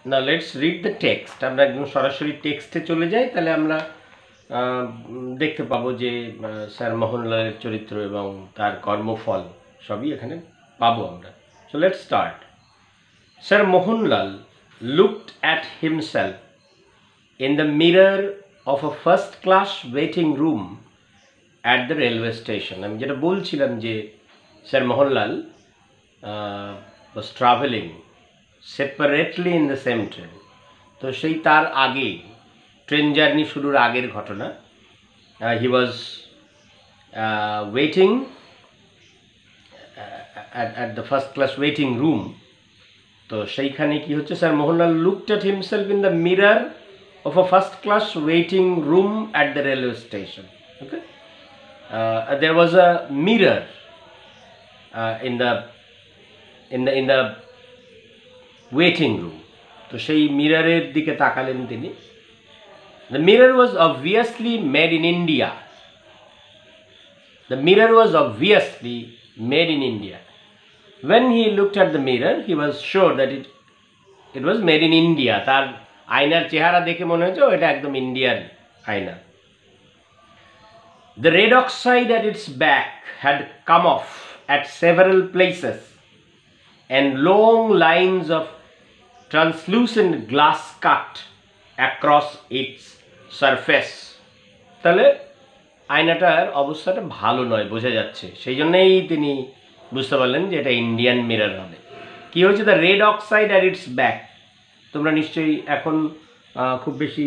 Now let's read the text. আমরা একদম সরাসরি টেক্সটে চলে যাই, তাহলে আমরা দেখতে পাবো যে স্যার মোহনলালের চরিত্র এবং তার কর্মফল সবই এখানে পাবো আমরা। So let's start. Sir Mohanlal looked at himself in the mirror of a first class waiting room at the railway station. আমি যেটা বলছিলাম যে sir Mohanlal was traveling separately in the same train. তো সেই তার আগে ট্রেন জার্নি শুরুর আগের ঘটনা। He was waiting at the first class waiting room. তো সেইখানে কি হচ্ছে, sir Mohanlal looked at himself in the mirror of a first class waiting room at the railway station. Okay, there was a mirror in the waiting room. তো সেই মিররের দিকে তাকালেন তিনি। The mirror was obviously made in India. The mirror was obviously made in India. When he looked at the mirror, he was sure that it was made in India. তার আয়নার চেহারা দেখে মনে হচ্ছে এটা একদম ইন্ডিয়ান আয়না। The red oxide at its back had come off at several places, and long lines of translucent glass cut across its surface. তাহলে আয়নাটার অবস্থাটা ভালো নয়, বোঝা যাচ্ছে। সেই জন্যই তিনি বুঝতে পারলেন যে এটা ইন্ডিয়ান মিরর হবে। কী হয়েছে, দ্য রেড অক্সাইড আর ইটস ব্যাক। তোমরা নিশ্চয়ই এখন খুব বেশি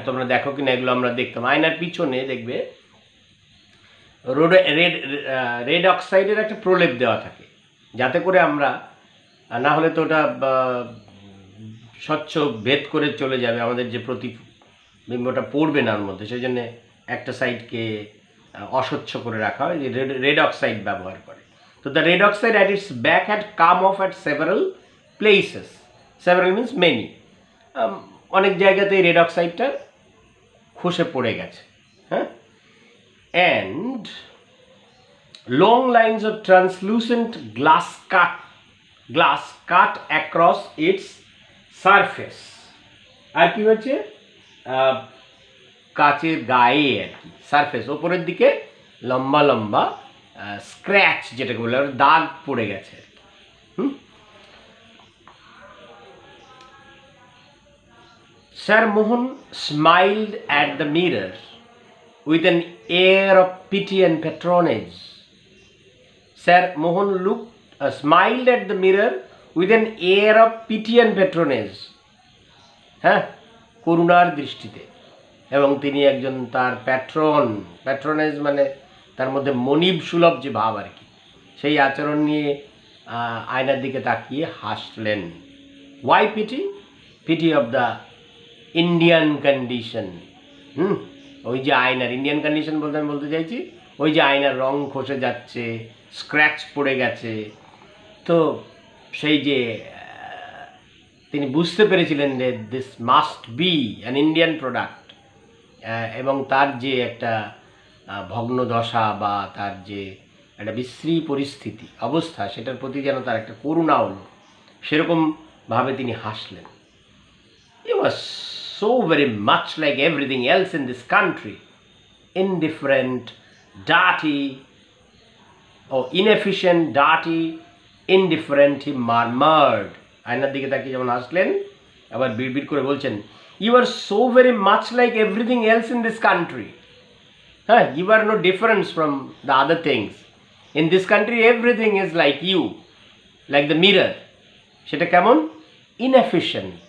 তোমরা দেখো কিনা এগুলো আমরা দেখতাম। আয়নার পিছনে দেখবে রেড অক্সাইডের একটা প্রলেপ দেওয়া থাকে, যাতে করে আমরা, না হলে তো ওটা স্বচ্ছ ভেদ করে চলে যাবে, আমাদের যে প্রতিবিম্বটা পড়বে না ওর মধ্যে, সেই জন্যে একটা সাইডকে অস্বচ্ছ করে রাখা হয়, রেড অক্সাইড ব্যবহার করে। তো the red oxide at its back had come off at several places. Several means many, অনেক জায়গাতেই রেড অক্সাইডটা খসে পড়ে গেছে। হ্যাঁ, and long lines of translucent glass cut across its surface. আর কি হচ্ছে, কাচের গায়ে আর কি, সারফেস ওপরের দিকে লম্বা লম্বা স্ক্র্যাচ, যেটাকে বলে দাগ পড়ে গেছে আর কি। Sir Mohan smiled at the mirror with an air of pity and patronage. Sir Mohan smiled at the mirror with an air of pity and patronage. হ্যাঁ, করুণার দৃষ্টিতে। এবং তিনি একজন তার প্যাট্রনেজ মানে তার মধ্যে মনিব সুলভ যে ভাব আর কি, সেই আচরণ নিয়ে আয়নার দিকে তাকিয়ে হাসলেন। Why pity? Pity of the Indian condition. ওই যে আয়নার ইন্ডিয়ান কন্ডিশন বলতে আমি বলতে চাইছি, ওই যে আয়নার রং খসে যাচ্ছে, স্ক্র্যাচ পড়ে গেছে। তো সেই যে তিনি বুঝতে পেরেছিলেন যে this must be an Indian product, এবং তার যে একটা ভগ্ন দশা বা তার যে একটা বিশ্রী পরিস্থিতি অবস্থা, সেটার প্রতি যেন তার একটা করুণা হলো, সেরকমভাবে তিনি হাসলেন। He was so very much like everything else in this country, indifferent, dirty, or inefficient, dirty, indifferent, he murmured. আয়নার দিকে তাকিয়ে যেমন হাসলেন, আবার বিড়বিড় করে বলছেন, you are so very much like everything else in this country. You are no difference from the other things. In this country everything is like you, like the mirror. সেটা কেমন? inefficient,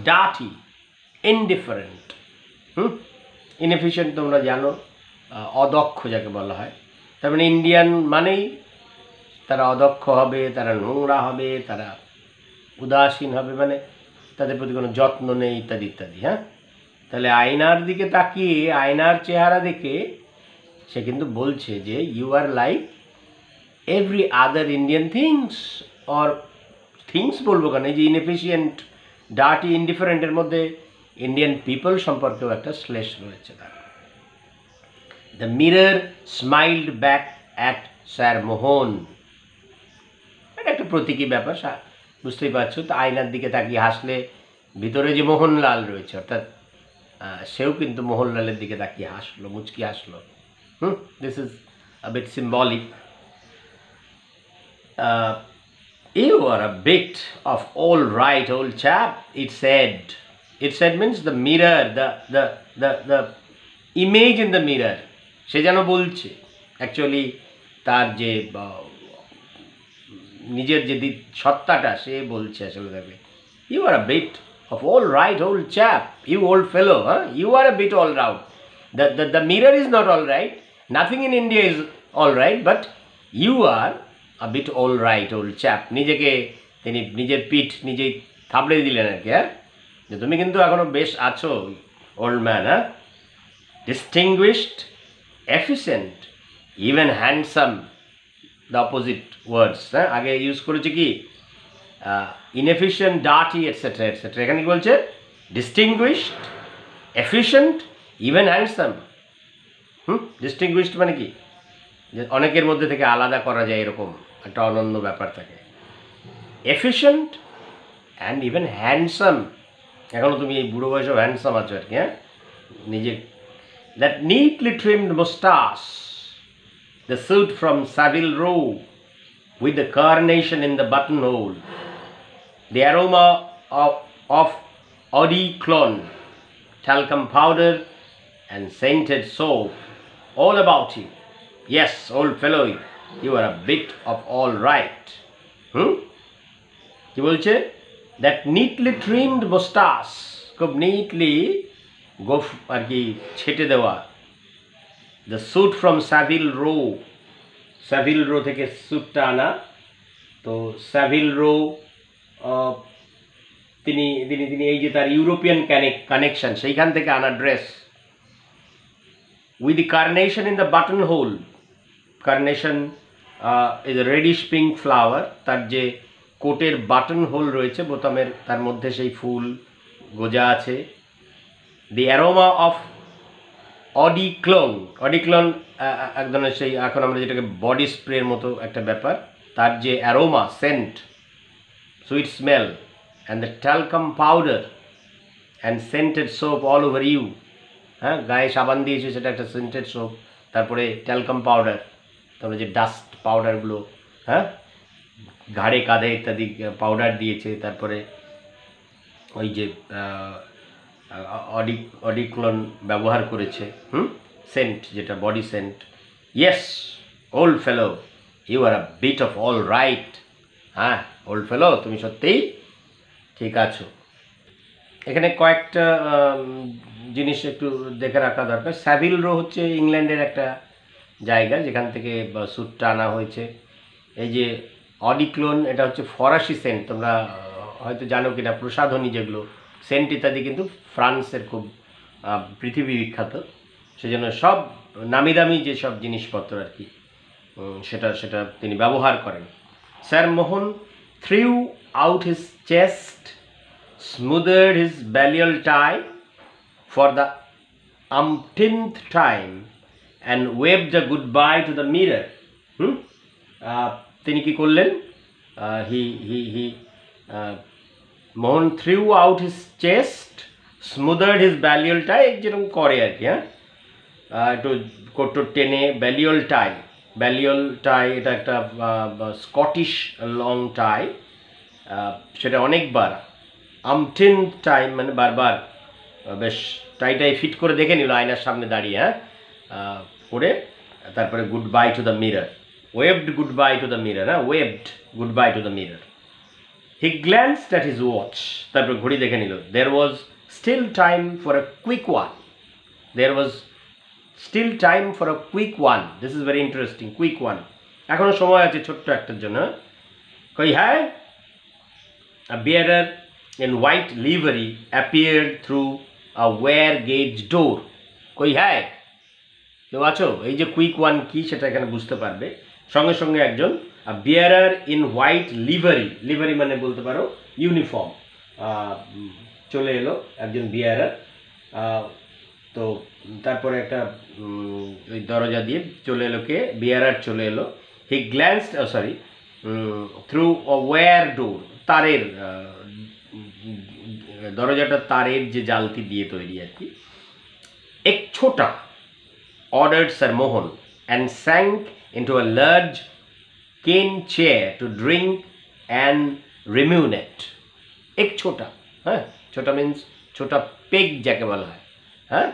dirty, indifferent. inefficient তোমরা জানো, অদক্ষ যাকে বলা হয়। তার মানে ইন্ডিয়ান মানেই তারা অদক্ষ হবে, তারা নোংরা হবে, তারা উদাসীন হবে, মানে তাদের প্রতি কোনো যত্ন নেই, ইত্যাদি ইত্যাদি। হ্যাঁ, তাহলে আয়নার দিকে তাকিয়ে আয়নার চেহারা দেখে সে কিন্তু বলছে যে you are like every other Indian things, or things বলবো কেন, এই যে ইনএফিশিয়েন্ট, ডার্টি, ইনডিফারেন্টের মধ্যে ইন্ডিয়ান পিপল সম্পর্কেও একটা শ্লেষ রয়েছে তার। The mirror smiled back at sir Mohan. এটা একটা প্রতীকী ব্যাপার, বুঝতেই পারছো। তো আয়নার দিকে তাকিয়ে হাসলে ভিতরে যে মোহনলাল রয়েছে অর্থাৎ সেও কিন্তু মোহনলালের দিকে তাকিয়ে হাসলো, মুচকি হাসলো। This is a bit symbolic. You are a bit of all right, old chap, it said. It said means the mirror, the image in the mirror. সে যেন বলছে অ্যাকচুয়ালি তার যে নিজের যে সত্তাটা সে বলছে আসলে তাকে, you are a bit of all right old chap, you old fellow, you are a bit all right. The mirror is not all right, nothing in India is all right, but you are a bit all right old chap. নিজেকে তিনি নিজের পিঠ নিজেই থাবড়ে দিলেন আর কি, যে তুমি কিন্তু এখনো বেশ আছো old man. Distinguished, efficient, even handsome, the opposite words. আগে ইউজ করেছে কি ইনএফিশিয়েন্ট, ডার্টি, এটসেট্রা এটসেট্রা। এখানে কি বলছে? Distinguished, efficient, even handsome. Distinguished মানে কি? যে অনেকের মধ্যে থেকে আলাদা করা যায় এরকম একটা অনন্য ব্যাপার থাকে। Efficient and even handsome. এখনও তুমি এই বুড়ো বয়সেও হ্যান্ডসাম আছো আর কি। নিজে that neatly trimmed moustache, the suit from Savile Row with the carnation in the buttonhole, the aroma of eau de cologne, talcum powder and scented soap all about you. Yes, old fellow, you are a bit of all right. কি বলছে? That neatly trimmed mustache, খুব neatly গোফ আর কি ছেটে দেওয়া। The suit from Savile Row, Savile Row থেকে স্যুটটা আনা। তো স্যাভিল রো তিনি তিনি তিনি এই যে তার ইউরোপিয়ান কানেকশন সেইখান থেকে আনা dress. With the carnation in the button whole, carnation is a radish pink flower, তার যে কোটের বাটন হোল রয়েছে বোতামের তার মধ্যে সেই ফুল গোজা আছে। দি অ্যারোমা অফ অডিক্লোন, অডিক্লোন এক ধরনের সেই এখন আমরা যেটাকে বডি স্প্রের মতো একটা ব্যাপার, তার যে aroma, scent, sweet smell, and the talcum powder and scented soap all over you. গায়ে সাবান দিয়েছে সেটা একটা সেন্টেড সোপ, তারপরে ট্যালকাম পাউডার, তারপরে যে ডাস্ট পাউডারগুলো, ঘাড়ে কাঁধে ইত্যাদি পাউডার দিয়েছে, তারপরে ওই যে অডিক্লোন ব্যবহার করেছে, সেন্ট যেটা body scent. Yes old fellow, you are a bit of all right. Old fellow, তুমি সত্যিই ঠিক আছো। এখানে কয়েকটা জিনিস একটু দেখে রাখা দরকার। স্যাভিল রো হচ্ছে ইংল্যান্ডের একটা জায়গা যেখান থেকে স্যুটটা আনা হয়েছে। এই যে অডিক্লোন, এটা হচ্ছে ফরাসি সেন্ট, তোমরা হয়তো জানো কিনা, প্রসাধনী যেগুলো সেন্ট ইত্যাদি কিন্তু ফ্রান্সের খুব পৃথিবী বিখ্যাত, সেজন্য সব নামি দামি যেসব জিনিসপত্র আর কি সেটা তিনি ব্যবহার করেন। Sir Mohan threw out his chest, smoothed his balliol tie for the umpteenth time and waved a goodbye to the mirror. তিনি কি করলেন? Mohan threw out his chest, smoothed his Balliol tie, যেরকম করে আর কি, একটু কোটর টেনে। ব্যালিওল টাই, ব্যালিওল টাই এটা একটা স্কটিশ লং টাই, সেটা অনেকবার, আমটেন টাইম মানে বারবার, বেশ টাইটাই ফিট করে দেখে নিল আয়নার সামনে দাঁড়িয়ে, করে তারপরে goodbye to the mirror, waved goodbye to the mirror, waved goodbye to the mirror. He glanced at his watch, তারপর ঘড়ি দেখে নিল। There was still time for a quick one, there was still time for a quick one. This is very interesting, quick one, এখনও সময় আছে ছোট্ট একটার জন্য। কই হ্যাঁ, a bearer in white livery appeared through a wire gauge door. কই হ্যাঁ, কেউ আছো? এই যে কুইক ওয়ান কি সেটা এখানে বুঝতে পারবে। সঙ্গে সঙ্গে একজন বিয়ারার ইন হোয়াইট লিভারি, লিভারি মানে বলতে পারো ইউনিফর্ম, চলে এলো একজন বিয়ারার। তো তারপরে একটা ওই দরজা দিয়ে চলে এলো, কে? বিয়ারার চলে এলো। হি গ্ল্যান্সড, সরি, থ্রু আ ওয়্যার ডোর, তারের দরজাটা তারের যে জালতি দিয়ে তৈরি আর কি। এক ছোটা ordered Sir Mohan and sank into a large cane chair to drink and ruminate. এক ছোটা, হ্যাঁ, ছোটা মিন্স ছোটা পেগ যাকে বলা হয়, হ্যাঁ,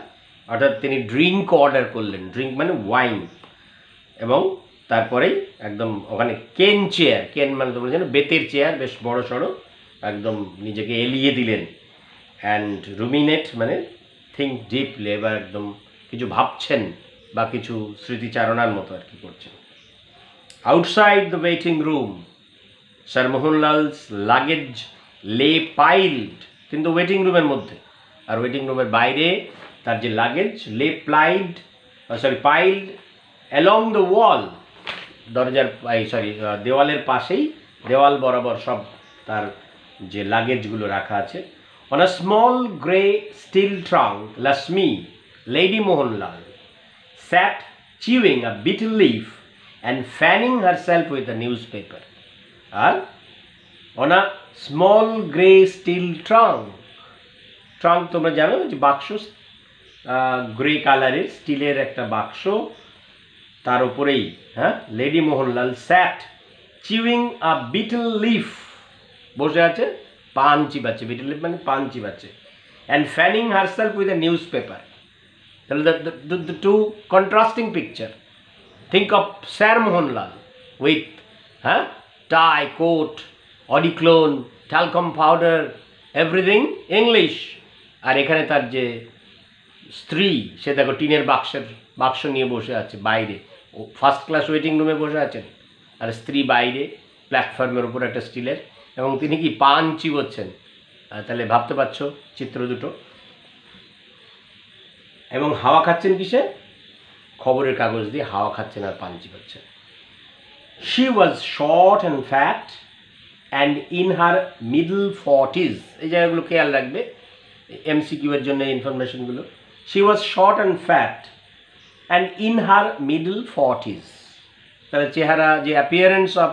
অর্থাৎ তিনি ড্রিঙ্ক অর্ডার করলেন, ড্রিঙ্ক মানে ওয়াইন, এবং তারপরেই একদম ওখানে কেন চেয়ার, কেন মানে তোমরা জানো বেতের চেয়ার, বেশ বড় সড়ো, একদম নিজেকে এলিয়ে দিলেন। অ্যান্ড রুমিনেট মানে থিঙ্ক ডিপলি, এবার একদম কিছু ভাবছেন বা কিছু স্মৃতিচারণার মতো আর কি করছেন। Outside the waiting room sir Mohanlal's luggage lay piled, কিন্তু ওয়েটিং রুমের মধ্যে, আর ওয়েটিং রুমের বাইরে তার যে লাগেজ লে পাইলড অ্যালং দ্য ওয়াল, দরজার দেওয়ালের পাশেই, দেওয়াল বরাবর সব তার যে লাগেজগুলো রাখা আছে। On a small grey steel trunk Lakshmi lady Mohanlal sat chewing a betel leaf and fanning herself with a newspaper. আর on a small grey steel trunk, trunk তোমরা জানো যে বাক্স, গ্রে কালারের স্টিলের একটা বাক্স, তার উপরেই, হ্যাঁ, lady Mohanlal sat chewing a betel leaf, বসে আছে, পান চিবাচ্ছে, বিটল লিফ মানে পান চিবাচ্ছে, and fanning herself with a newspaper. তাহলে the two contrasting picture. Think of Sir Mohanlal with tie, coat, odiclone, talcum powder, everything English. আর এখানে তার যে স্ত্রী, সে দেখো টিনের বাক্স নিয়ে বসে আছে বাইরে, ও ফার্স্ট ক্লাস ওয়েটিং রুমে বসে আছেন, আর স্ত্রী বাইরে প্ল্যাটফর্মের উপর একটা স্টিলের, এবং তিনি কি পান চিবোচ্ছেন। তাহলে ভাবতে পারছো চিত্র দুটো। এবং হাওয়া খাচ্ছেন কিসে? খবরের কাগজ দিয়ে হাওয়া খাচ্ছেন আর পান চিবাচ্ছেন। She was short and fat and in her middle 40s, এই জায়গাগুলো খেয়াল রাখবে MCQ এর জন্য ইনফরমেশনগুলো। She was short and fat and in her middle 40s, তাহলে চেহারা যে appearance of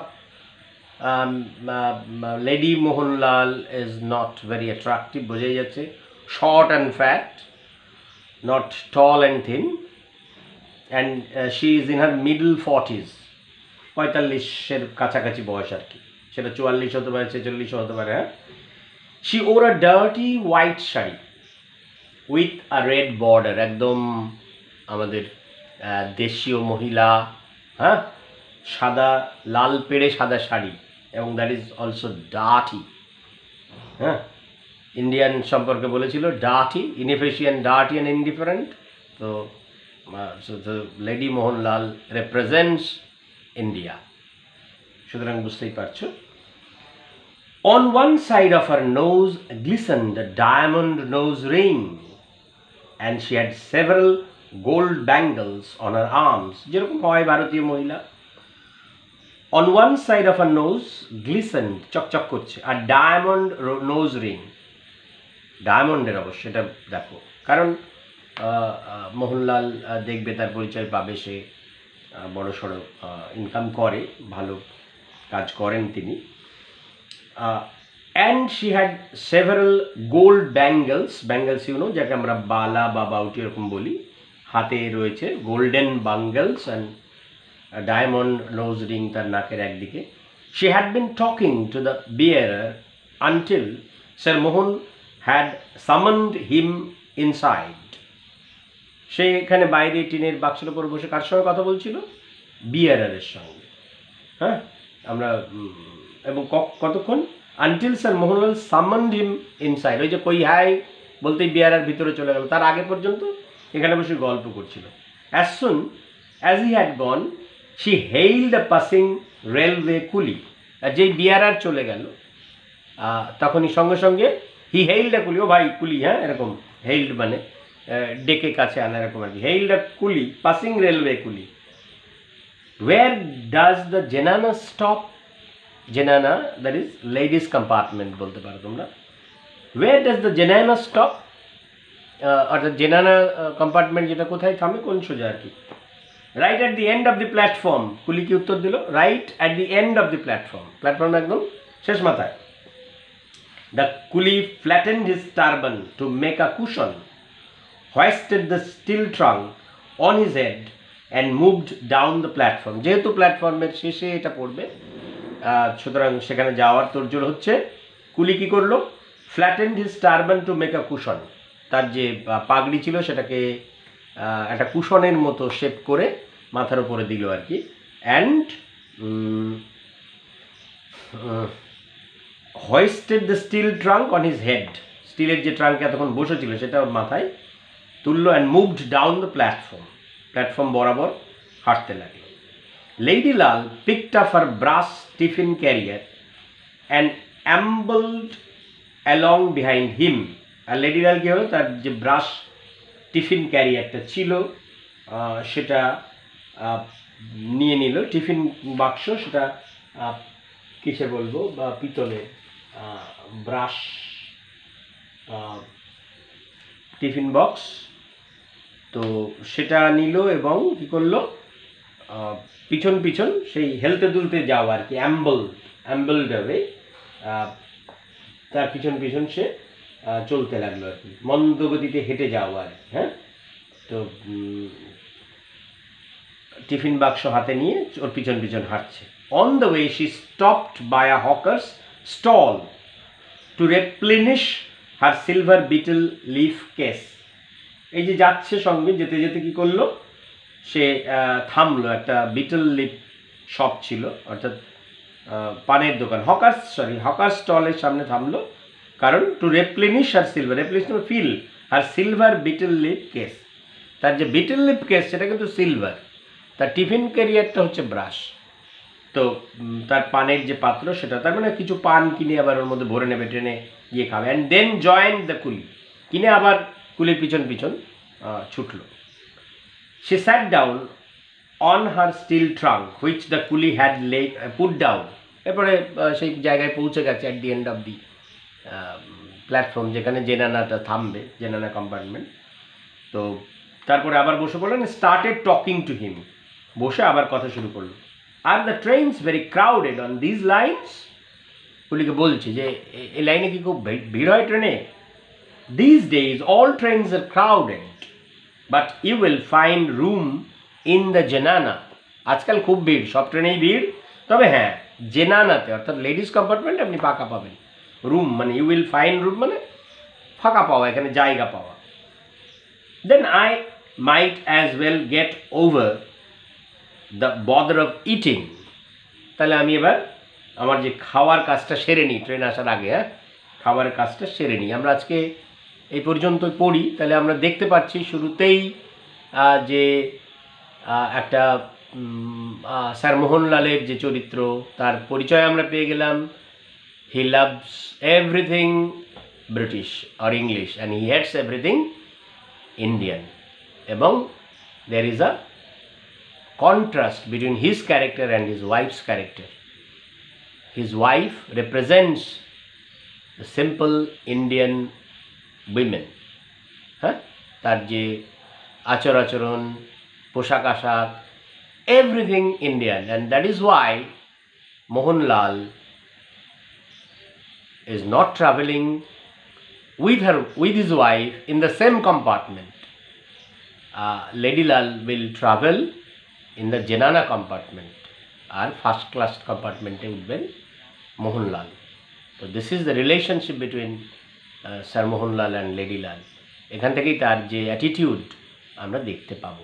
lady Mohanlal is not very attractive, বোঝাই যাচ্ছে। Short and fat, not tall and thin, and she is in her middle 40s, 45-এর কাছাকাছি বয়স আর কি, সেটা 44 হতে পারে, 46 হতে পারে, হ্যাঁ। she wore a dirty white sari with a red border, একদম আমাদের দেশীয় মহিলা, হ্যাঁ, সাদা, লাল পেড়ে সাদা শাড়ি, এবং দ্যাট ইজ অলসো ডার্টি, হ্যাঁ। ইন্ডিয়ান সম্পর্কে বলেছিল dirty, inefficient, dirty and indifferent. তো লেডি মোহনলাল রিপ্রেজেন্টস ইন্ডিয়া, সুতরাং বুঝতেই পারছো। On one side of her nose glistened a diamond nose ring and she had several gold bangles on her arms, যেরকম হয় ভারতীয় মহিলা। On one side of her nose glistened, চকচক করছে, আর ডায়মন্ড নোজ রিং, ডায়মন্ডের অবশ্য, এটা দেখো, কারণ মোহনলাল দেখবে, তার পরিচয় পাবে, সে বড় সড়ো ইনকাম করে, ভালো কাজ করেন তিনি। And she had several gold bangles you know, যাকে আমরা বালা বা বাউটি এরকম বলি, হাতে রয়েছে golden bangles and diamond nose ring তার নাকের একদিকে। She had been talking to the bearer until sir Mohan had summoned him inside. সে এখানে বাইরে টিনের বাক্সের উপর বসে কার সঙ্গে কথা বলছিল? বিয়ারারের সঙ্গে, হ্যাঁ। আমরা এবং কতক্ষণ? আনটিল স্যার মোহনলাল সামন্ড হিম ইনসাইড, ওই যে কই হাই বলতেই বিয়ারার ভিতরে চলে গেল, তার আগে পর্যন্ত এখানে বসে গল্প করছিল। As soon as he had gone she hailed a passing railway coolie, আর যেই বিয়ারার চলে গেল তখনই সঙ্গে সঙ্গে হি হেইল্ড আ কুলি, ও ভাই কুলি, হ্যাঁ, এরকম হেইল্ড মানে ডেকে কাছে আনা, এরকম আর কি। Hailed a coolie, passing railway coolie. Where does the zenana stop? Zenana that is ladies compartment বলতে পারো তোমরা। Where does the zenana stop? অর্থাৎ জেনানা কম্পার্টমেন্ট যেটা কোথায় থামে, কোন সোজা আর কি। Right at the end of the platform, কুলি কি উত্তর দিল? Right at the end of the platform, platform একদম শেষ মাথায়। The coolie flattened his turban to make a cushion, hoisted the steel trunk on his head and moved down the platform. যেহেতু প্ল্যাটফর্মের শেষে এটা পড়বে, সুতরাং সেখানে যাওয়ার তোড়জোড় হচ্ছে। কুলি কি করলো? Flattened his turban to make a cushion, তার যে পাগড়ি ছিল সেটাকে একটা কুশনের মতো শেপ করে মাথার উপরে দিল আর কি। And hoisted the steel trunk on his head, স্টিলের যে ট্রাঙ্কে এতক্ষণ বসেছিল সেটা ওর মাথায় তুললো। And moved down the platform, platform বরাবর হাঁটতে লাগলো। Lady Lal picked up her brass tiffin carrier and ambled along behind him. আর লেডি লাল কী হলো, তার যে ব্রাশ টিফিন ক্যারিয়ারটা ছিল সেটা নিয়ে নিল। টিফিন বাক্স, সেটা কিসে বলবো, বা পিতলের ব্রাশ টিফিন বক্স, তো সেটা নিল এবং কী করলো, পিছন পিছন সেই হেলতে দুলতে যাওয়া আর কি, অ্যাম্বলড হবে, তার পিছন পিছন সে চলতে লাগলো আর কি, মন্দগতিতে হেঁটে যাওয়া আর কি। হ্যাঁ, তো টিফিন বাক্স হাতে নিয়ে ওর পিছন পিছন হাঁটছে। On the way she stopped by a hawker's stall to replenish her silver betel leaf case. এই যে যাচ্ছে সঙ্গে যেতে যেতে কী করলো, সে থামলো, একটা বিটল লিফ শপ ছিল, অর্থাৎ পানের দোকান, হকার স্টলের সামনে থামলো। কারণ two replenish her silver, রেপ্লেনিশ feel হার সিলভার বিটল লিফ কেস, তার যে বিটল লিফ কেস সেটা কিন্তু সিলভার, তার টিফিন ক্যারিয়ারটা হচ্ছে ব্রাশ। তো তার পানের যে পাত্র সেটা, তার মানে কিছু পান কিনে আবার ওর মধ্যে ভরে নেবে, ট্রেনে গিয়ে খাবে। অ্যান্ড দেন জয়েন দ্য কুলি, কিনে আবার কুলির পিছন পিছন ছুটলো। সে sat down on her steel trunk which the coolie had put down. এরপরে সেই জায়গায় পৌঁছে গেছে at the end of the platform, যেখানে জেনানাটা থামবে, জেনানা কম্পার্টমেন্ট। তো তারপরে আবার বসে পড়লেন, স্টার্টেড টকিং টু হিম, বসে আবার কথা শুরু করলো। Are the trains very crowded on these lines, কুলিকে বলছে যে এই লাইনে কি খুব ভিড় হয় ট্রেনে? These days all trains are crowded but you will find room in the zenana. আজকাল খুব ভিড়, সব ট্রেনেই ভিড়, তবে হ্যাঁ জেনানাতে অর্থাৎ লেডিস কম্পার্টমেন্টে আপনি ফাঁকা পাবেন। রুম মানে ইউ উইল ফাইন্ড রুম মানে ফাঁকা পাওয়া, এখানে জায়গা পাওয়া। Then I might as well get over the bother of eating. তাহলে আমি এবার আমার যে খাওয়ার কাজটা সেরে নিই, ট্রেন আসার আগে। হ্যাঁ, খাবারের কাজটা সেরে নিই। আমরা আজকে এই পর্যন্ত পড়ি, তাহলে আমরা দেখতে পাচ্ছি শুরুতেই যে একটা স্যার মোহনলালের যে চরিত্র, তার পরিচয় আমরা পেয়ে গেলাম। He loves everything British or English and he hates everything Indian. এবং there is a contrast between his character and his wife's character. His wife represents the simple Indian women. হ্যাঁ, তার যে আচরণ, পোশাক আশাক, everything Indian, and that is why Mohanlal is not traveling with his wife in the same compartment. Lady Lal will travel in the Jenana compartment, আর first class কম্পার্টমেন্টে উঠবেন মোহনলাল। তো this is the relationship between sir Mohanlal and lady Lal. এখান থেকেই তার যে attitude আমরা দেখতে পাবো।